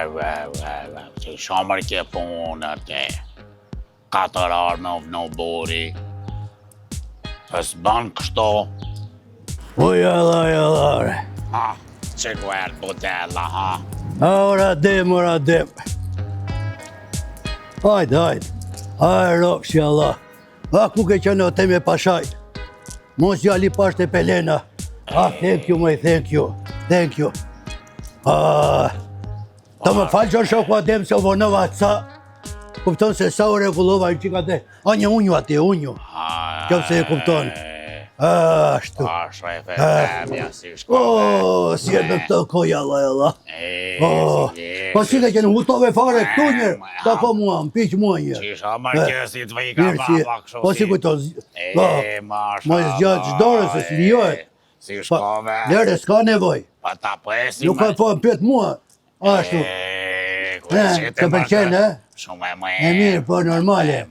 Që shomër ke punët e 4 orë në buri. Pës bën kështu. O jalla. Ha, që guerë butella, ha? Ora dem. Hajde. Roksi Allah. Ku ke qenë o teme pashaj. Mos jali pash të pelena. Thank you. Ta më falë që shoku adem se vonova atë sa. Kupton se sa u regullova që ka te. Një unju ati, unju. Kjo se e kupton. Ashtu. Shrefe, temja, si shkove. Si e në të koja, Allah. Po si ka qenë hutove fare këtu njërë. Ta ko mua, më piq mua njërë. Qisha mërkjesit vika baba kështu. Po si kujton. Masha. Moj zgjatë qdore se s'lijohet. Si shkove. Lere, s'ka nevoj. Pa ta presim. Nuk ka po më pjetë mua. Ashtu. Të përqenë, Shumë e E mirë, po normale.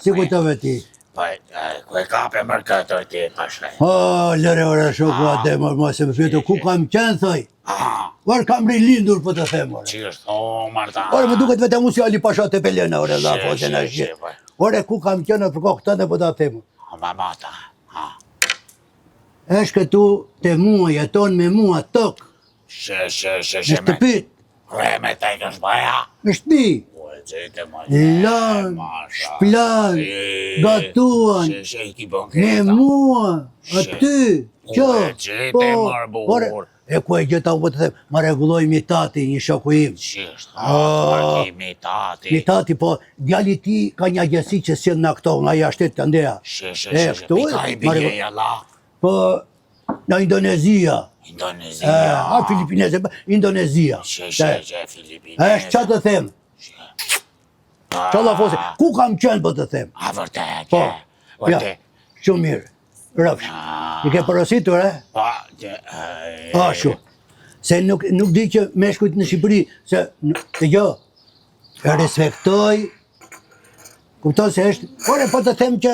Si kujtove ti. Po, ku e kape mërkëtoj ti, pashre. Lere ora shoku ate, mos e më pjetu, ku kam qenë, thoj. Var kam rilindur, po të them, ore. Që është Marta. Ore, më duket vetëm unë si Ali Pasha të pelena, ore, la fote në shqe. Ore, ku kam qenë, përko këtëne, po të them. Mamata, Eshke tu të mua, jeton me mua tok. Në shtëpit. Reme taj kësh baja. Në shtëpi. Lan, shplan, gatuan, me mua, aty, E ku e gjeta unë po të them, ma regulloj mitati një shoku im. Mitati, po, djali ti ka një agjesi që si në këto, nga jashtet të ndeja. Pika i bije jalla. Po, në Indonezia. A, Filipineze, Indonezia. Filipineze. Eshtë që të them. Qalla fose, ku kam qenë po të them? A, vërtet, Po, shumë mirë. Rëfsh, i ke përësitur, Shu. Se nuk di që meshkujt në Shqipëri, se, e respektoj, kuptoj se është, ore po të them që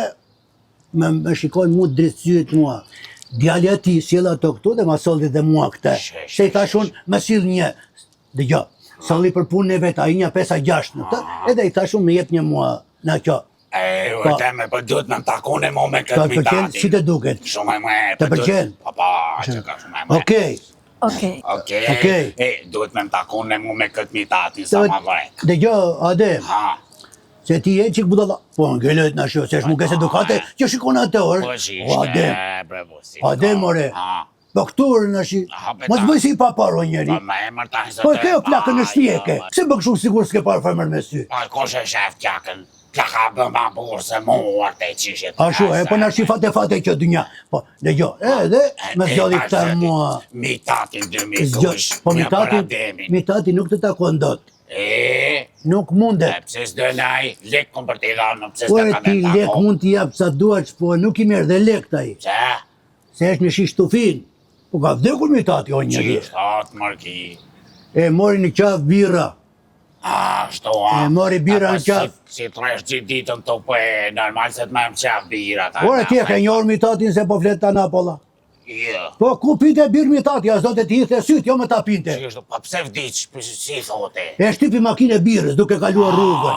me shikojnë mu drejtësyet mua. Djalja ti sjela të këtu dhe ma solli dhe mua këte. Se i thashun, me sill një, dëgjo, solli për punën e vetë, a i një 5-6 në të, edhe i thashun me jep një mua në kjo. Teme, për duhet me më takune mo me këtë mitati. Si të duket? Shumë e më Të përqen? Pa, që ka shumë e më. Okej. Duhet me më takune mo me këtë mitati, sa ma vajt. Dëgjo, Adem, se ti e qik budalla, po në gëllet në shio, se është munges edukate, që shikon atë orë. Adem, ore, po këturë në shi, mos bëj si paparo njeri. Po e kjo plakën në shpjeke, se bë këshu sigur s'ke parë farmer me sy. Po e kush e shef plakën? Plaka bë ma burë se muar të e qishet. Ashu, po në shi fate që dënja. Po, dëgjo, edhe me zgjodhi këta mua. Mitatin 2000 Po mitati nuk të takon dot. Nuk mundet. Pse s'dënaj, lek kom për t'i dhanë, pse Po e ti lek mund t'i japë sa duaç, po nuk i merë dhe lek taj. Se është në shi shtufin. Po ka vdekur mitati o njëri. Qishtat, Marki. E mori në qaf birra. Shto, E mori birra në qaf. Si tresh gjithë ditën të po e normal se t'ma më qaf birra. Ore ti e ke njërë mitatin se po fletë ta Napola. Po ku pinte birë mitati, as do të ti the sytë, jo me ta pinte. Pa pse vdiq, si thote? E shtipi makine birës, duke kaluar rrugën.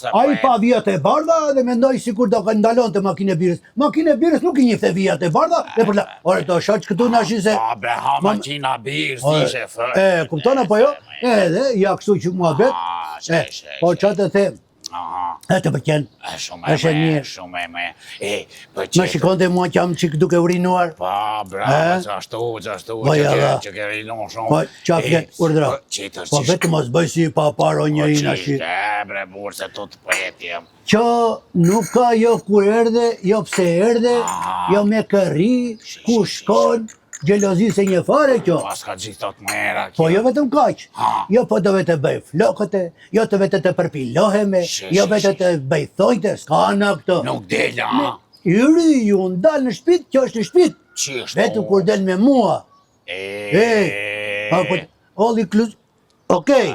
A i pa vijat e bardha dhe mendoj sikur do ka ndalon të makine birës. Makine birës nuk i njifte vijat e bardha dhe përla, ore to shoq këtu në shi se... Ha makina birës, ishe fër. Kupton apo jo? Edhe, ja kështu që mua bet. Po që të them. E të përqen. Shumë e me. Me shikon të mua që jam qik duke urinuar. Pa, bravo, qashtu, që ke rinu shumë. Po, që flet, urdra. Po, vetë mos bëj si pa paro njëri në shi. Bre, burë, se tu të pëjetjem. Që nuk ka jo ku erdhe, jo pse erdhe, jo me këri, ku shkon, gjelozi se një fare kjo. Pas ka gjithot mëra kjo. Po jo vetëm kaq, jo po do vete bëj flokëte, jo të vete të përpiloheme, jo vete të bëj thojte, s'ka në këto. Nuk dela. Yri ju ndal në shpit, kjo është në shpit. Vetu kur del me mua. Olli kluz... Okej.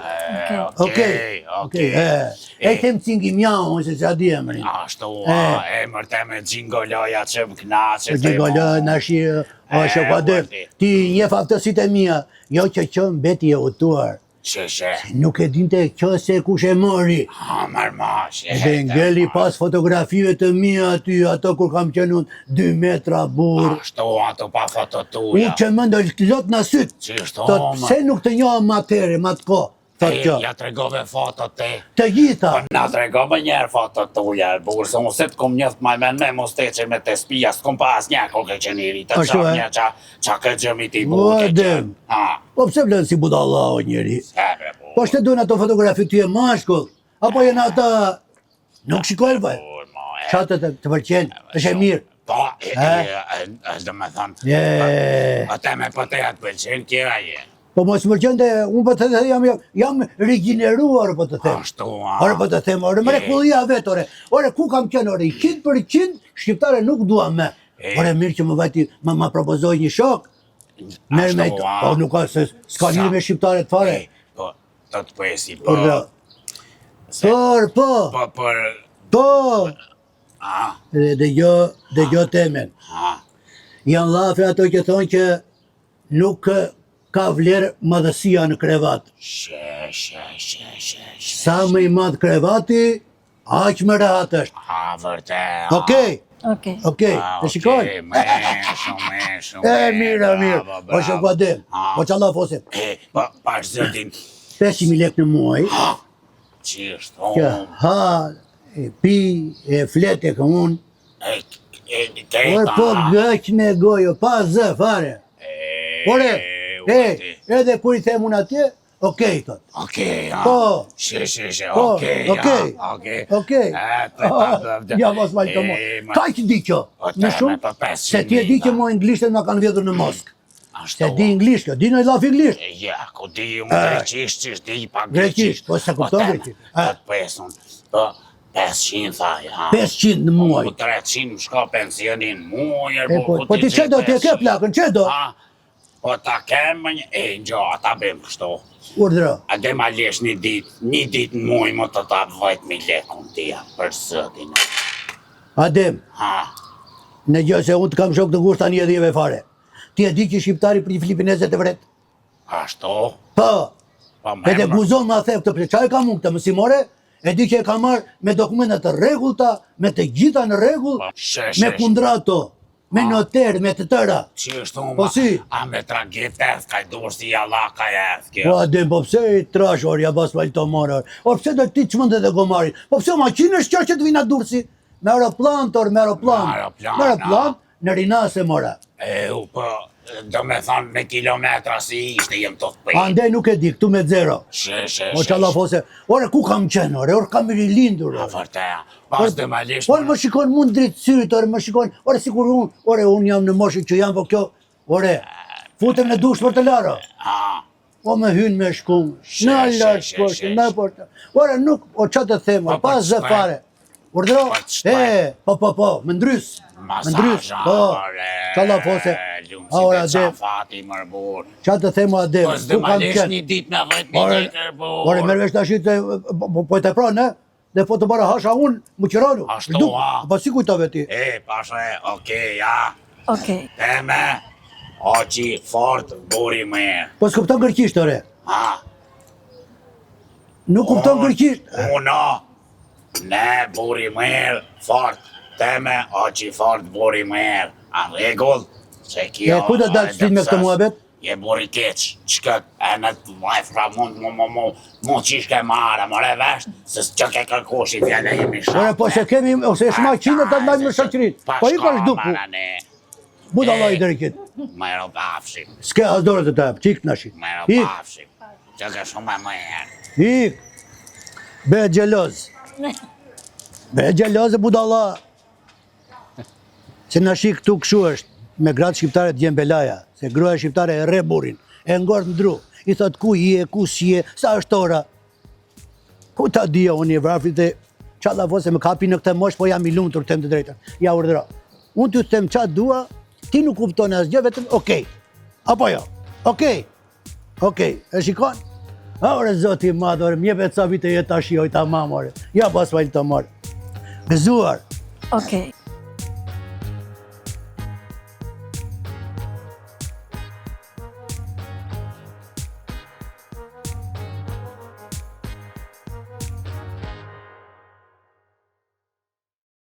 E them cingi mjau, se sa di emrin. Ashtu, emër te me gjingoloja që më knaqe. Gjingoloja, nashi, O, Adem, ti njeh aftësitë e mia, jo që mbeti e hutuar. Sheshe. Nuk e dinte kjo se kush e mori. Marmash. Dhe ngeli pas fotografive të mia aty, ato kur kam qenë unë 2 metra burr. Ashtu ato pa foto tuja. Unë që më ndoj lot në syt. Thot, pse nuk të njohë më atëherë, më të ko? Thot kjo. Ja tregove fotot te. Të gjitha. Na tregove njerë fotot tuja, burr, se unë se të kom njëth ma me mos teqe me te spija, s'kom pa as një ko ke qeniri, të qak një qa ke gjëmi ti burr ke qenë. Po pse vlen si budalla o njeri? Sebe, burr. Po shte duen ato fotografi ty e mashkull? Apo jenë ata... Nuk shikojnë vaj? Qatë të pëlqenë, është e mirë. Po, është do me thonë, ate me pëte atë pëlqenë, kjera je. Po mos më pëlqenë dhe, unë po të them, jam regeneruar, po të them. Ashtu, Ore, po të them, ore, mrekullia vetë, ore. Ore, ku kam qenë, ore, 100% shqiptare nuk dua me. Ore, mirë që më vajti, ma propozoj një shok. Merë me, po nuk ka, se s'ka lidhje me shqiptare të fare. Po, të të pesi, po. Po. Dhe gjo temen. Janë lafe ato që thonë që nuk ka vlerë madhësia në krevat. Sa më i madh krevati, aq më rehat është. Vërtet. Okej, e shikoj? Shumë. Mirë. O që Adem, o që Allah fose. Po, pash zëtin. 500.000 lek në muaj. Qishtë, Kjo ha, e pi, e flet e këmun. Por po gëq me gojo, pa zë, fare. Ore, edhe kur i them unë atje, okej, thot. Okej, Po. Okej. Ja mos vaj të mos. Ka që di kjo, në shumë, se ti e di që mo inglishtet nga kanë vjedhur në Moskë. Se di inglisht kjo, di në i laf inglisht. Ja, ku di unë greqisht, di pa greqisht. Po se kupton greqisht. Po të pesun, po 500 thaj, 500 në muaj. Po 300 më shka pensionin muaj, po ti që do t'je ke plakën, që do? Po ta kemë një gjo, ata bëm kështu. Urdhra. A dhe ma lesh një dit në muaj më të ta vajt me lekun tia, për sëtin. Adem, në gjë se unë të kam shok të ngusht tani edhe jeve fare. Ti e di që shqiptari për një filipinezet e vret? Ashtu? Po. E dhe guzon ma thef të pleqaj ka mund të mësimore, e di që e ka marrë me dokumentet të regullta, me të gjitha në regull, me kundrato, me noter, me të tëra. Qishtu Po si? A me tragit erth ka i dur si jalla ka erth kjo. Po Adem, po pse i trash orë, ja bas valë të marë orë. O pse do ti që mëndet e gomarin? Po pse maqinë është që të vina dursi? Me aeroplan, torë, me aeroplan. Me aeroplan, në Rinase mora. Po, do me thonë me kilometra si ishte jem të të pëjtë. Ande nuk e di, këtu me zero. O që Allah fose, ore ku kam qenë, ore kam i lindur. Vërteja, pas dhe ma lesh. Ore më shikon mund dritë syrit, ore më shikon, ore sikur unë jam në moshën që jam, po kjo, ore, futem në dush për të lara. O me hynë me shkumë, në lartë shkoshë, në portë. Ore nuk, o që të themë, pas zë fare. Urdro, po, më ndrys, po, që Allah fose, ora Adem, që të themu Adem, ku kam qenë, ore mërvesh të ashit, po e të pra, ne, dhe po të bara hasha unë, më qëranu, po si kujtove ti? Pashe, okej, teme, oqi, fort, buri me. Po s'kupton gërqisht, ore? Nuk kupton gërqisht? Uno. Ne, buri merë, fort, teme, oqi fort, buri merë. A regull, që kjo... Ku të dalë stil me këtë muhabet? Je buri keq, qëkët, e në të vajfra mund mu qishke marë, more vesht, se që ke kërkush i fjene jemi shakë. Ore, po se kemi, ose e shma qinë të ndajmë në shaqërit. Po i pash duku. Buda Allah i dërikit. Mero pafshim. Ske asdore të tajpë, qikë në shqit. Mero pafshim. Që ke shumë e merë. Ik. Be gjeloz. Be gjeloz e buda Allah. Se në shqik këtu këshu është, me gratë shqiptare të gjenë belaja, se gruaja shqiptare e re burin, e ngorë në dru, i thot ku je, ku s'je, sa është ora. Ku ta dhja unë i vrafrit e qalla fose me kapi në këtë mosh, po jam i lumë të rëtem të drejtën. Ja urdhra. Unë t'ju them qatë dua, ti nuk kuptone asgjë, vetëm okej. Apo jo? Okej. E shikon? Ore zoti madhore, mjepet sa vite jetë ta shioj ta mamore. Ja pas valë të marë. Bezuar. Okej.